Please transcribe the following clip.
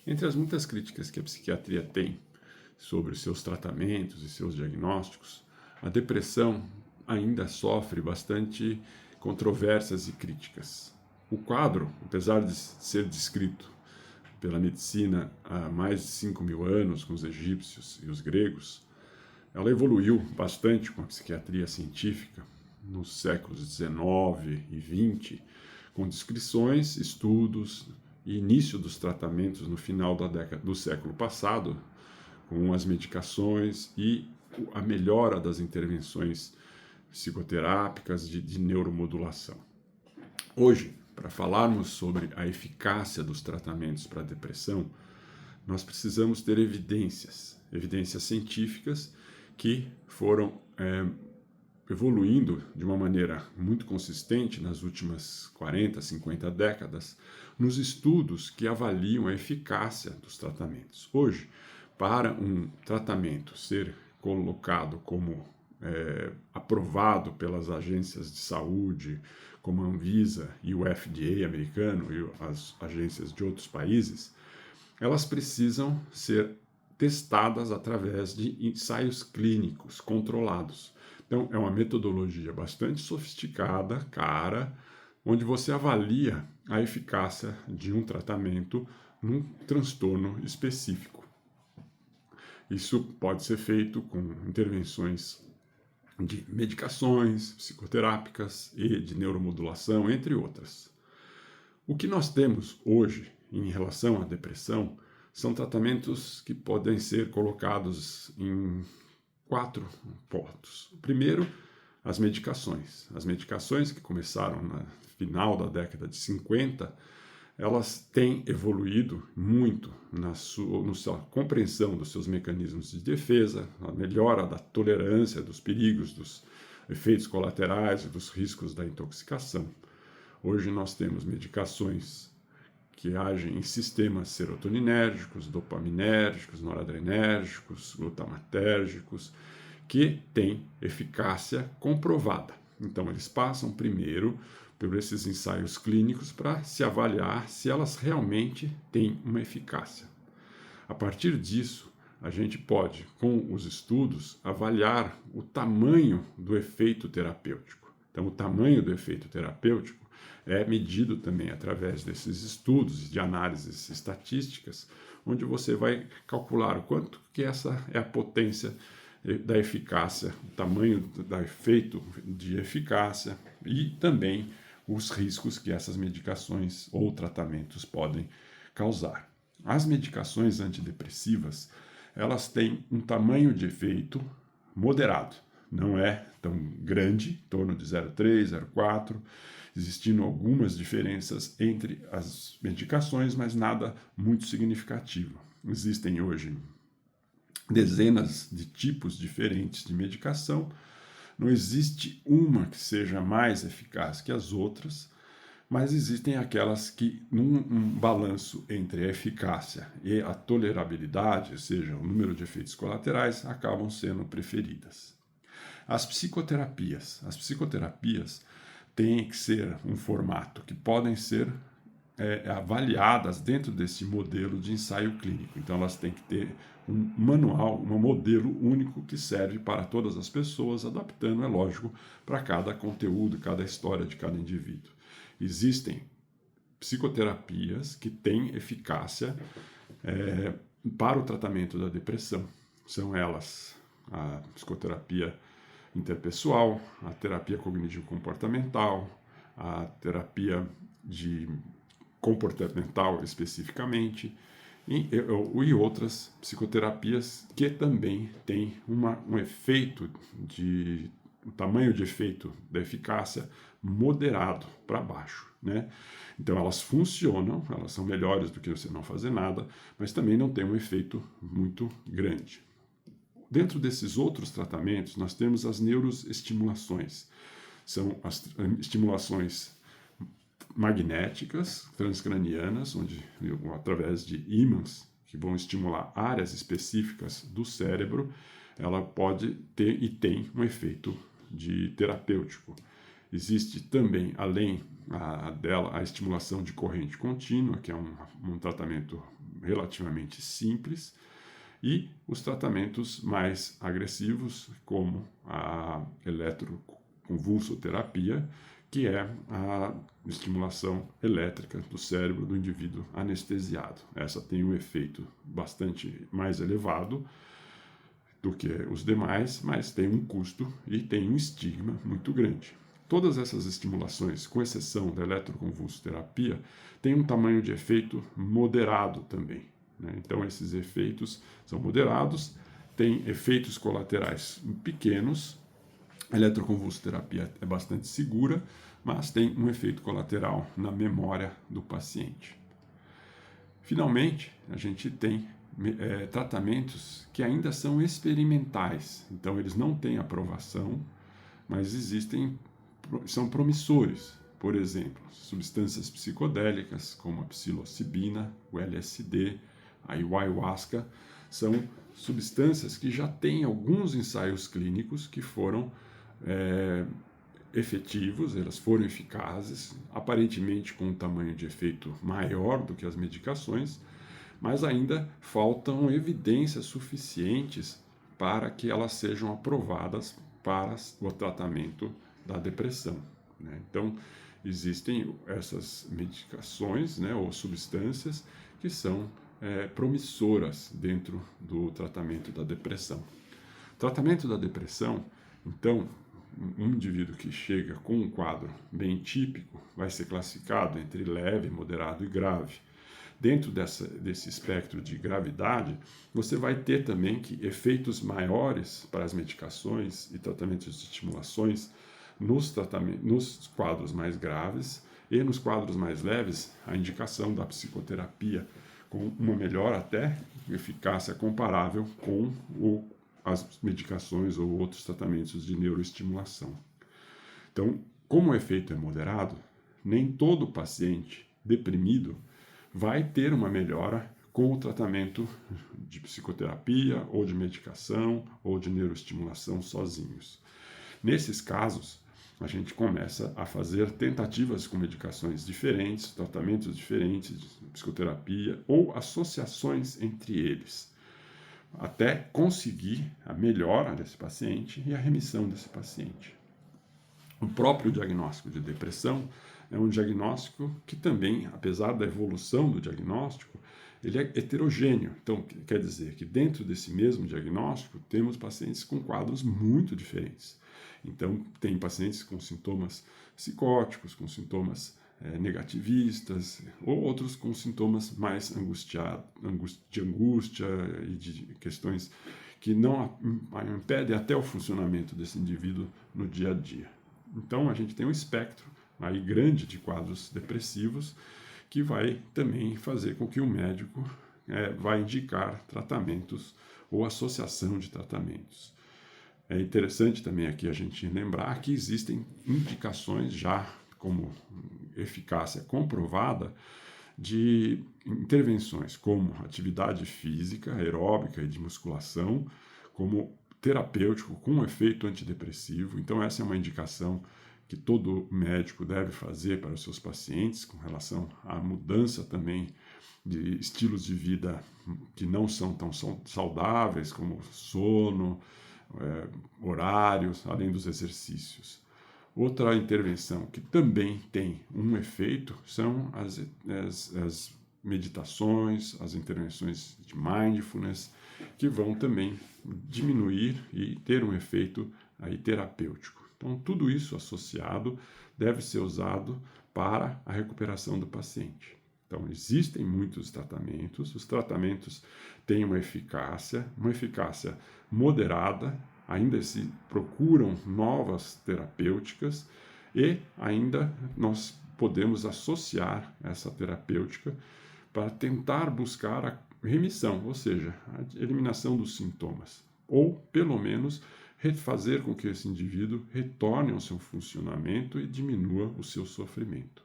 Entre as muitas críticas que a psiquiatria tem sobre os seus tratamentos e seus diagnósticos, a depressão ainda sofre bastante controvérsias e críticas. O quadro, apesar de ser descrito pela medicina há mais de 5.000 anos, com os egípcios e os gregos, ela evoluiu bastante com a psiquiatria científica nos séculos XIX e XX, com descrições, estudos e início dos tratamentos no final da década do século passado, com as medicações e a melhora das intervenções psicoterápicas de neuromodulação. Hoje, para falarmos sobre a eficácia dos tratamentos para a depressão, nós precisamos ter evidências científicas que foram evoluindo de uma maneira muito consistente nas últimas 40, 50 décadas, nos estudos que avaliam a eficácia dos tratamentos. Hoje, para um tratamento ser colocado como aprovado pelas agências de saúde, como a Anvisa e o FDA americano e as agências de outros países, elas precisam ser testadas através de ensaios clínicos controlados. Então, é uma metodologia bastante sofisticada, cara, onde você avalia a eficácia de um tratamento num transtorno específico. Isso pode ser feito com intervenções de medicações psicoterápicas e de neuromodulação, entre outras. O que nós temos hoje em relação à depressão são tratamentos que podem ser colocados em 4 pontos. O primeiro, as medicações. As medicações que começaram no final da década de 50, elas têm evoluído muito na sua compreensão dos seus mecanismos de defesa, a melhora da tolerância dos perigos, dos efeitos colaterais e dos riscos da intoxicação. Hoje nós temos medicações que agem em sistemas serotoninérgicos, dopaminérgicos, noradrenérgicos, glutamatérgicos, que têm eficácia comprovada. Então, eles passam primeiro por esses ensaios clínicos para se avaliar se elas realmente têm uma eficácia. A partir disso, a gente pode, com os estudos, avaliar o tamanho do efeito terapêutico. Então, o tamanho do efeito terapêutico é medido também através desses estudos de análises estatísticas, onde você vai calcular o quanto que essa é a potência da eficácia, o tamanho do efeito de eficácia e também os riscos que essas medicações ou tratamentos podem causar. As medicações antidepressivas, elas têm um tamanho de efeito moderado, não é tão grande, em torno de 0,3, 0,4, existindo algumas diferenças entre as medicações, mas nada muito significativo. Existem hoje dezenas de tipos diferentes de medicação, não existe uma que seja mais eficaz que as outras, mas existem aquelas que, num balanço entre a eficácia e a tolerabilidade, ou seja, o número de efeitos colaterais, acabam sendo preferidas. As psicoterapias têm que ser um formato que podem ser avaliadas dentro desse modelo de ensaio clínico. Então, elas têm que ter um manual, um modelo único que serve para todas as pessoas, adaptando, é lógico, para cada conteúdo, cada história de cada indivíduo. Existem psicoterapias que têm eficácia para o tratamento da depressão. São elas a psicoterapia interpessoal, a terapia cognitivo-comportamental, a terapia comportamental especificamente, e outras psicoterapias que também têm um efeito o tamanho de efeito da eficácia moderado para baixo, né? Então elas funcionam, elas são melhores do que você não fazer nada, mas também não tem um efeito muito grande. Dentro desses outros tratamentos, nós temos as neuroestimulações. São as estimulações magnéticas, transcranianas, onde, através de ímãs que vão estimular áreas específicas do cérebro, ela pode ter e tem um efeito terapêutico. Existe também, além dela, a estimulação de corrente contínua, que é um tratamento relativamente simples, e os tratamentos mais agressivos, como a eletroconvulsoterapia, que é a estimulação elétrica do cérebro do indivíduo anestesiado. Essa tem um efeito bastante mais elevado do que os demais, mas tem um custo e tem um estigma muito grande. Todas essas estimulações, com exceção da eletroconvulsoterapia, têm um tamanho de efeito moderado também, né? Então, esses efeitos são moderados, têm efeitos colaterais pequenos. A eletroconvulsoterapia é bastante segura, mas tem um efeito colateral na memória do paciente. Finalmente, a gente tem tratamentos que ainda são experimentais, então eles não têm aprovação, mas são promissores. Por exemplo, substâncias psicodélicas como a psilocibina, o LSD, a ayahuasca, são substâncias que já têm alguns ensaios clínicos que foram efetivos, elas foram eficazes, aparentemente com um tamanho de efeito maior do que as medicações, mas ainda faltam evidências suficientes para que elas sejam aprovadas para o tratamento da depressão, né? Então, existem essas medicações, né, ou substâncias que são promissoras dentro do tratamento da depressão. O tratamento da depressão, então, um indivíduo que chega com um quadro bem típico vai ser classificado entre leve, moderado e grave. Dentro desse espectro de gravidade, você vai ter também que efeitos maiores para as medicações e tratamentos de estimulações nos quadros mais graves, e nos quadros mais leves, a indicação da psicoterapia com uma melhor até eficácia comparável com as medicações ou outros tratamentos de neuroestimulação. Então, como o efeito é moderado, nem todo paciente deprimido vai ter uma melhora com o tratamento de psicoterapia ou de medicação ou de neuroestimulação sozinhos. Nesses casos, a gente começa a fazer tentativas com medicações diferentes, tratamentos diferentes, psicoterapia ou associações entre eles, até conseguir a melhora desse paciente e a remissão desse paciente. O próprio diagnóstico de depressão é um diagnóstico que também, apesar da evolução do diagnóstico, ele é heterogêneo. Então, quer dizer que dentro desse mesmo diagnóstico temos pacientes com quadros muito diferentes. Então, tem pacientes com sintomas psicóticos, com sintomas negativistas, ou outros com sintomas mais de angústia e de questões que não impedem até o funcionamento desse indivíduo no dia a dia. Então, a gente tem um espectro aí grande de quadros depressivos que vai também fazer com que o médico vai indicar tratamentos ou associação de tratamentos. É interessante também aqui a gente lembrar que existem indicações já como eficácia comprovada de intervenções como atividade física, aeróbica e de musculação, como terapêutico com efeito antidepressivo. Então essa é uma indicação que todo médico deve fazer para os seus pacientes com relação à mudança também de estilos de vida que não são tão saudáveis, como sono, horários, além dos exercícios. Outra intervenção que também tem um efeito são as meditações, as intervenções de mindfulness, que vão também diminuir e ter um efeito aí terapêutico. Então, tudo isso associado deve ser usado para a recuperação do paciente. Então, existem muitos tratamentos, os tratamentos têm uma eficácia moderada, ainda se procuram novas terapêuticas e ainda nós podemos associar essa terapêutica para tentar buscar a remissão, ou seja, a eliminação dos sintomas, ou pelo menos fazer com que esse indivíduo retorne ao seu funcionamento e diminua o seu sofrimento.